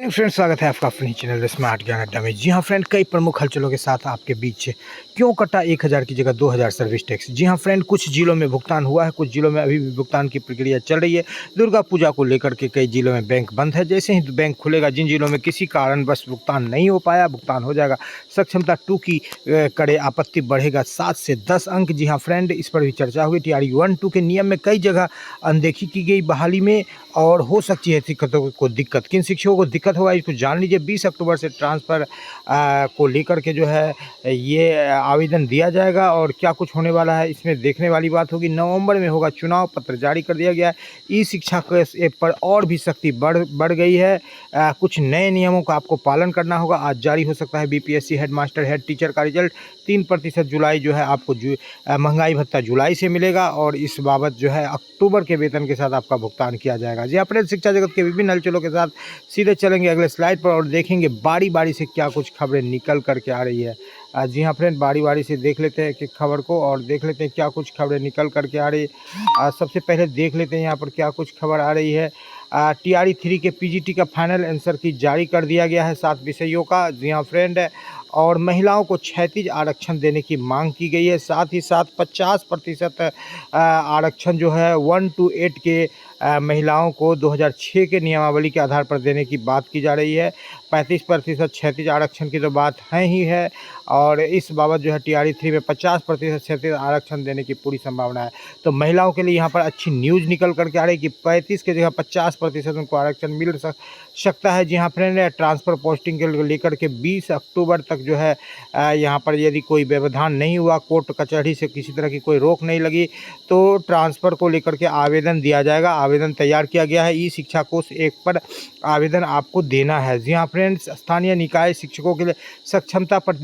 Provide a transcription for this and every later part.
Friend, स्वागत है आपका अपनी चैनल स्मार्ट ज्ञान अड्डा में। जी हाँ फ्रेंड, कई प्रमुख हलचलों के साथ आपके बीच क्यों कटा 1000 की जगह 2000 सर्विस टैक्स। जी हाँ फ्रेंड, कुछ जिलों में भुगतान हुआ है, कुछ जिलों में अभी भी भुगतान की प्रक्रिया चल रही है। दुर्गा पूजा को लेकर के कई जिलों में बैंक बंद है। जैसे ही बैंक खुलेगा, जिन जिलों में किसी कारणवश भुगतान नहीं हो पाया, भुगतान हो जाएगा। सक्षमता 2 की कड़े आपत्ति बढ़ेगा 7 से 10 अंक। जी हाँ फ्रेंड, इस पर भी चर्चा हुई। TRE 1-2 के नियम में कई जगह अनदेखी की गई बहाली में, और हो सकती है शिक्षकों को दिक्कत। किन शिक्षकों को दिक्कत होगा इसको जान लीजिए। 20 अक्टूबर से ट्रांसफ़र को लेकर के जो है ये आवेदन दिया जाएगा, और क्या कुछ होने वाला है इसमें देखने वाली बात होगी। नवंबर में होगा चुनाव, पत्र जारी कर दिया गया है। ई शिक्षा के ऐप पर और भी सख्ती बढ़ गई है। कुछ नए नियमों का आपको पालन करना होगा। आज जारी हो सकता है BPSC head master head teacher का रिजल्ट। 3% जुलाई जो है आपको महंगाई भत्ता जुलाई से मिलेगा, और इस बाबत जो है अक्टूबर के वेतन के साथ आपका भुगतान किया जाएगा। जी, अपने शिक्षा जगत के विभिन्न हलचलों के साथ सीधे चलेंगे अगले स्लाइड पर, और देखेंगे बारी बारी से क्या कुछ खबरें निकल कर के आ रही है। जी हाँ फ्रेंड, बारी बारी से देख लेते हैं कि खबर को, और देख लेते हैं क्या कुछ खबरें निकल कर के आ रही है। सबसे पहले देख लेते हैं यहाँ पर क्या कुछ खबर आ रही है। TRE 3 के PGT का फाइनल आंसर की जारी कर दिया गया है 7 विषयों का। जी हाँ फ्रेंड, और महिलाओं को क्षैतिज आरक्षण देने की मांग की गई है। साथ ही साथ 50% आरक्षण जो है 1 to 8 के महिलाओं को 2006 के नियमावली के आधार पर देने की बात की जा रही है। 35% क्षैतिज आरक्षण की तो बात है ही है, और इस बाबत जो है TRE 3 में 50% क्षैतिज आरक्षण देने की पूरी संभावना है। तो महिलाओं के लिए यहाँ पर अच्छी न्यूज़ निकल कर के आ रही है कि 35 की जगह 50% उनको आरक्षण मिल सकता है। जी हाँ फ्रेंड, ट्रांसफ़र पोस्टिंग के लेकर के 20 अक्टूबर तक जो है यहाँ पर यदि कोई व्यवधान नहीं हुआ, कोर्ट कचहरी से किसी तरह की कोई रोक नहीं लगी, तो ट्रांसफ़र को लेकर के आवेदन दिया जाएगा। आवेदन तैयार किया गया है। ई शिक्षा कोष ऐप पर आवेदन आपको देना है। जी हाँ फ्रेंड्स, स्थानीय निकाय शिक्षकों के लिए सक्षमता पर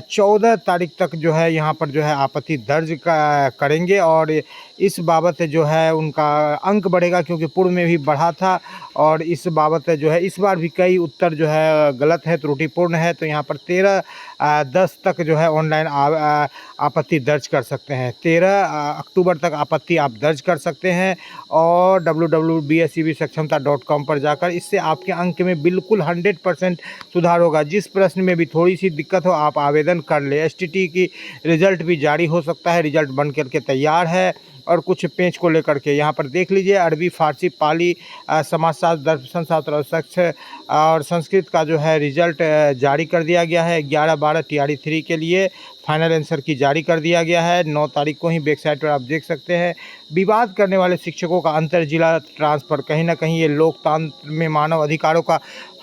14 तारीख तक जो है यहाँ पर जो है आपत्ति दर्ज करेंगे, और इस बाबत जो है उनका अंक बढ़ेगा, क्योंकि पूर्व में भी बढ़ा था। और इस बाबत जो है इस बार भी कई उत्तर जो है गलत है, त्रुटिपूर्ण है। तो यहाँ पर 13/10 तक जो है ऑनलाइन आपत्ति दर्ज कर सकते हैं। 13 अक्टूबर तक आपत्ति आप दर्ज कर सकते हैं, और www.bscbsakshamta.com पर जाकर। इससे आपके अंक में बिल्कुल 100% सुधार होगा। जिस प्रश्न में भी थोड़ी सी दिक्कत हो, आप आवेदन कर ले। STT की रिजल्ट भी जारी हो सकता है। रिजल्ट बन करके तैयार है। और कुछ पेज को लेकर के यहाँ पर देख लीजिए। अरबी, फारसी, पाली, समाजशास्त्र, दर्शन शास्त्र और संस्कृत का जो है रिजल्ट जारी कर दिया गया है। 11/12 TRE 3 के लिए फाइनल आंसर की जारी कर दिया गया है। 9 तारीख को ही वेबसाइट पर आप देख सकते हैं। विवाद करने वाले शिक्षकों का अंतर जिला ट्रांसफ़र, कहीं ना कहीं ये लोकतंत्र में मानव अधिकारों का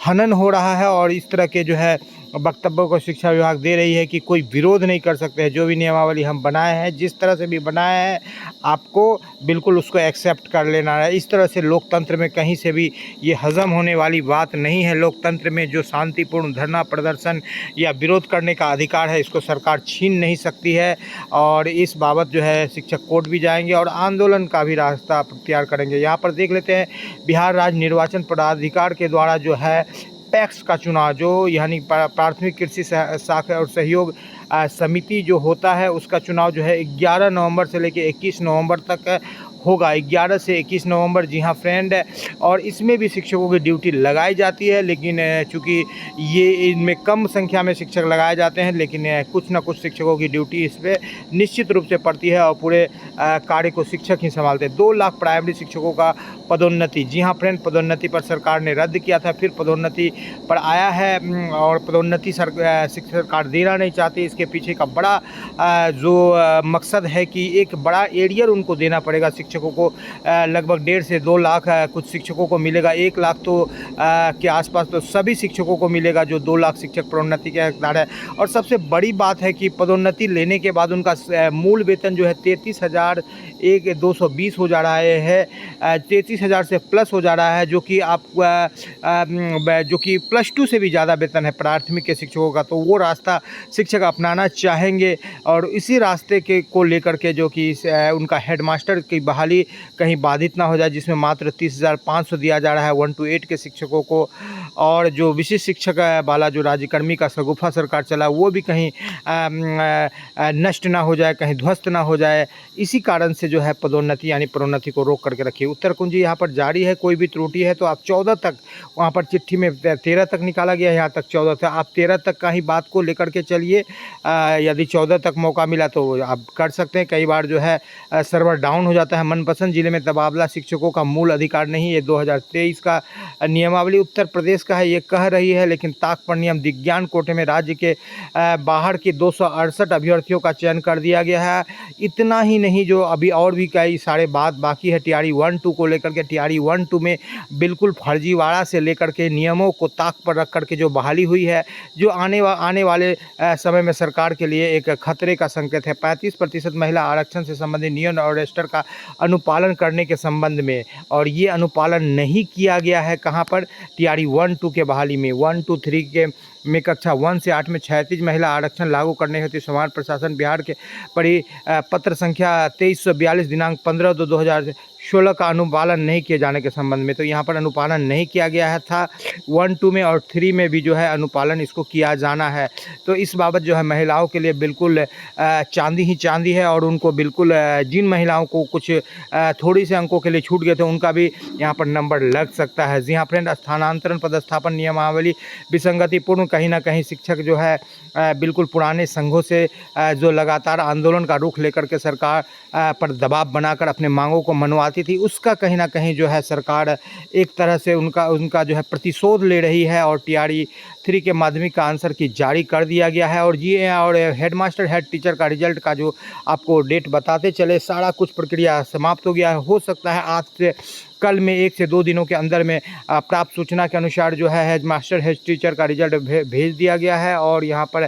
हनन हो रहा है, और इस तरह के जो है वक्तव्यों को शिक्षा विभाग दे रही है कि कोई विरोध नहीं कर सकते हैं। जो भी नियमावली हम बनाए हैं, जिस तरह से भी बनाए हैं, आपको बिल्कुल उसको एक्सेप्ट कर लेना है। इस तरह से लोकतंत्र में कहीं से भी ये हज़म होने वाली बात नहीं है। लोकतंत्र में जो शांतिपूर्ण धरना प्रदर्शन या विरोध करने का अधिकार है, इसको सरकार छीन नहीं सकती है। और इस बाबत जो है शिक्षक कोर्ट भी जाएंगे, और आंदोलन का भी रास्ता तैयार करेंगे। यहाँ पर देख लेते हैं, बिहार राज्य निर्वाचन पदाधिकार के द्वारा जो है पैक्स का चुनाव, जो यानी प्राथमिक कृषि शाखा और सहयोग समिति जो होता है, उसका चुनाव जो है 11 नवंबर से लेकर 21 नवंबर तक होगा। 11 से 21 नवंबर। जी हाँ फ्रेंड, और इसमें भी शिक्षकों की ड्यूटी लगाई जाती है, लेकिन चूँकि ये इनमें कम संख्या में शिक्षक लगाए जाते हैं, लेकिन कुछ ना कुछ शिक्षकों की ड्यूटी इस पर निश्चित रूप से पड़ती है, और पूरे कार्य को शिक्षक ही संभालते हैं। 2 लाख प्राइमरी शिक्षकों का पदोन्नति। जी हाँ फ्रेंड, पदोन्नति पर सरकार ने रद्द किया था, फिर पदोन्नति पर आया है, और पदोन्नति सरकार देना नहीं चाहती। इसके पीछे का बड़ा जो मकसद है कि एक बड़ा एरियर उनको देना पड़ेगा शिक्षकों को। लगभग 1.5 से 2 लाख कुछ शिक्षकों को मिलेगा। 1 लाख तो के आसपास तो सभी शिक्षकों को मिलेगा, जो 2 लाख शिक्षक पदोन्नति के हकदार है। और सबसे बड़ी बात है कि पदोन्नति लेने के बाद उनका मूल वेतन जो है 33,220 हो जा रहा है। 33,000 से प्लस हो जा रहा है, जो कि आप जो कि +2 से भी ज़्यादा वेतन है प्राथमिक के शिक्षकों का। तो वो रास्ता शिक्षक अपनाना चाहेंगे, और इसी रास्ते के को लेकर के जो कि उनका हेडमास्टर की बहाली कहीं बाधित ना हो जाए, जिसमें मात्र 30,500 दिया जा रहा है 1 to 8 के शिक्षकों को, और जो विशिष्ट शिक्षक वाला जो राज्यकर्मी का शगुफा सरकार चला वो भी कहीं नष्ट ना हो जाए, कहीं ध्वस्त ना हो जाए। इसी कारण से जो है पदोन्नति यानी प्रोन्नति को रोक करके रखिए। उत्तर कुंजी यहाँ पर जारी है, कोई भी त्रुटि है तो आप 14 तक, वहाँ पर चिट्ठी में 13 तक निकाला गया है, यहाँ तक 14 था, आप 13 तक का ही बात को लेकर के चलिए। यदि 14 तक मौका मिला तो आप कर सकते हैं। कई बार जो है सर्वर डाउन हो जाता है। मनपसंद जिले में तबादला शिक्षकों का मूल अधिकार नहीं, ये 2023 का नियमावली उत्तर प्रदेश का है, ये कह रही है। लेकिन ताक पर नियम विज्ञान कोटे में राज्य के बाहर के 268 अभ्यर्थियों का चयन कर दिया गया है। इतना ही नहीं, जो अभी और भी कई सारे बात बाकी है टीआरई 1-2 को लेकर के। टीआरई 1-2 में बिल्कुल फर्जीवाड़ा से लेकर के नियमों को ताक पर रख करके जो बहाली हुई है, जो आने वाले समय में सरकार के लिए एक खतरे का संकेत है। 35% महिला आरक्षण से संबंधित नियम और रजिस्टर का अनुपालन करने के संबंध में, और ये अनुपालन नहीं किया गया है कहाँ पर, टीआरई 1-2 के बहाली में। 1-2-3 के में कक्षा 1 से 8 में 36 महिला आरक्षण लागू करने हेतु समाज प्रशासन बिहार के पत्र संख्या 2342 दिनांक 15/2/2016 का अनुपालन नहीं किए जाने के संबंध में। तो यहाँ पर अनुपालन नहीं किया गया है था 1-2 में, और 3 में भी जो है अनुपालन इसको किया जाना है। तो इस बाबत जो है महिलाओं के लिए बिल्कुल चांदी ही चांदी है, और उनको बिल्कुल जिन महिलाओं को कुछ थोड़ी से अंकों के लिए छूट गए थे उनका भी यहाँ पर नंबर लग सकता है। जी हाँ फ्रेंड, स्थानांतरण पदस्थापन नियमावली विसंगतिपूर्ण, कहीं ना कहीं शिक्षक जो है बिल्कुल पुराने संघों से जो लगातार आंदोलन का रुख लेकर के सरकार पर दबाव बनाकर अपने मांगों को मनवाती थी, उसका कहीं ना कहीं जो है सरकार एक तरह से उनका जो है प्रतिशोध ले रही है। और टीआरई 3 के माध्यमिक का आंसर की जारी कर दिया गया है। और हेडमास्टर हेड टीचर का रिजल्ट का जो आपको डेट बताते चले, सारा कुछ प्रक्रिया समाप्त हो गया है। हो सकता है आज से कल में 1 से 2 दिनों के अंदर में प्राप्त सूचना के अनुसार जो है हेडमास्टर हेड टीचर का रिजल्ट भेज दिया गया है। और यहाँ पर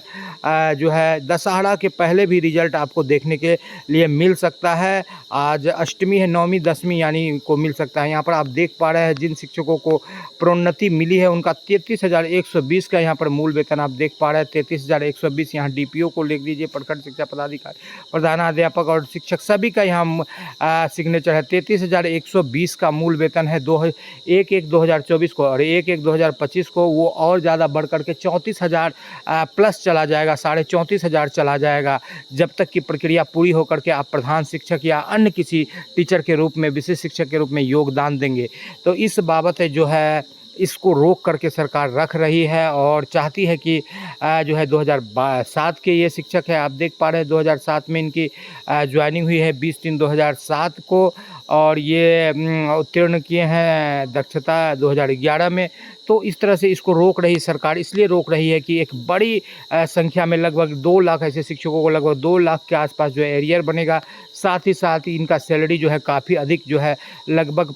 जो है दशहरा के पहले भी रिजल्ट आपको देखने के लिए मिल सकता है। आज अष्टमी है, 9वीं 10वीं यानी को मिल सकता है। यहाँ पर आप देख पा रहे हैं जिन शिक्षकों को प्रोन्नति मिली है उनका 33,120 का यहाँ पर मूल वेतन आप देख पा रहे हैं। 33,120 यहाँ डीपीओ को लिख दीजिए, प्रखंड शिक्षा पदाधिकारी, प्रधानाध्यापक और शिक्षक सभी का यहाँ सिग्नेचर है। 33,120 का मूल वेतन है 1/1/2024 को, और 1/1/2025 को वो और ज़्यादा बढ़ करके 34,000 प्लस चला जाएगा, 34,500 चला जाएगा, जब तक की प्रक्रिया पूरी होकर के आप प्रधान शिक्षक या अन्य किसी टीचर के रूप में, विशिष्ट शिक्षक के रूप में योगदान देंगे। तो इस बाबत जो है इसको रोक करके सरकार रख रही है और चाहती है कि जो है 2007 के ये शिक्षक है, आप देख पा रहे हैं 2007 में इनकी ज्वाइनिंग हुई है 20/3/2007 को, और ये उत्तीर्ण किए हैं दक्षता 2011 में। तो इस तरह से इसको रोक रही सरकार, इसलिए रोक रही है कि एक बड़ी संख्या में लगभग 2 लाख ऐसे शिक्षकों को, लगभग 2 लाख के आसपास जो है एरियर बनेगा। साथ ही इनका सैलरी जो है काफ़ी अधिक जो है लगभग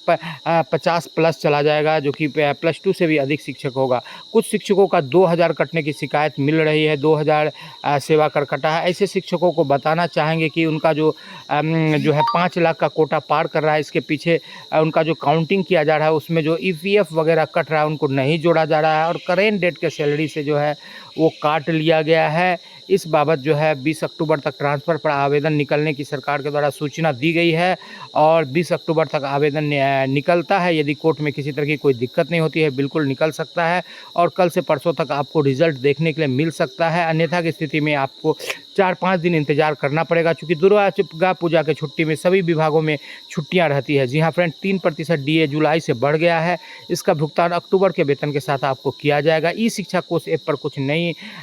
50 प्लस चला जाएगा, जो कि +2 से भी अधिक शिक्षक होगा। कुछ शिक्षकों का 2000 कटने की शिकायत मिल रही है, 2000 सेवा कर कटा है। ऐसे शिक्षकों को बताना चाहेंगे कि उनका जो है 5 लाख का कोटा पार कर रहा है, इसके पीछे उनका जो काउंटिंग किया जा रहा है उसमें जो ईपीएफ वगैरह कट रहा है उनको नहीं जोड़ा जा रहा है, और करेंट डेट के सैलरी से जो है वो काट लिया गया है। इस बाबत जो है 20 अक्टूबर तक ट्रांसफ़र पर आवेदन निकलने की सरकार के द्वारा सूचना दी गई है, और 20 अक्टूबर तक आवेदन निकलता है। यदि कोर्ट में किसी तरह की कोई दिक्कत नहीं होती है बिल्कुल निकल सकता है, और कल से परसों तक आपको रिज़ल्ट देखने के लिए मिल सकता है। अन्यथा की स्थिति में आपको 4-5 दिन इंतजार करना पड़ेगा, चूँकि दुर्गा पूजा के छुट्टी में सभी विभागों में छुट्टियां रहती है। जी हाँ फ्रेंड, 3% डीए जुलाई से बढ़ गया है, इसका भुगतान अक्टूबर के वेतन के साथ आपको किया जाएगा। ई शिक्षा कोष ऐप पर कुछ नई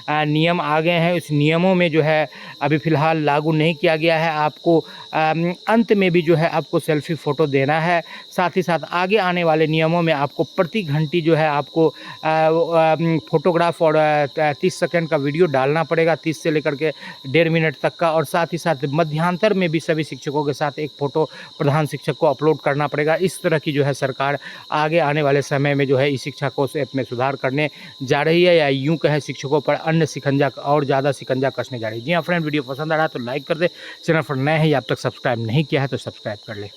नियम आ गए हैं, उस नियमों में जो है अभी फ़िलहाल लागू नहीं किया गया है। आपको अंत में भी जो है आपको सेल्फी फ़ोटो देना है। साथ ही साथ आगे आने वाले नियमों में आपको प्रति घंटी जो है आपको फ़ोटोग्राफ और 30 सेकंड का वीडियो डालना पड़ेगा, 30 से लेकर के 1.5 मिनट तक का, और साथ ही साथ मध्यांतर में भी सभी शिक्षकों के साथ एक फ़ोटो प्रधान शिक्षक को अपलोड करना पड़ेगा। इस तरह की जो है सरकार आगे आने वाले समय में जो है ई शिक्षा कोष ऐप में सुधार करने जा रही है, या यूँ कहें शिक्षकों पर अन्य शिकंजा और ज़्यादा शिकंजा कसने जा रही है। जी हाँ फ्रेंड, वीडियो पसंद आ रहा है तो लाइक कर दे, चैनल पर नए हैं या अब तक सब्सक्राइब नहीं किया है तो सब्सक्राइब कर ले।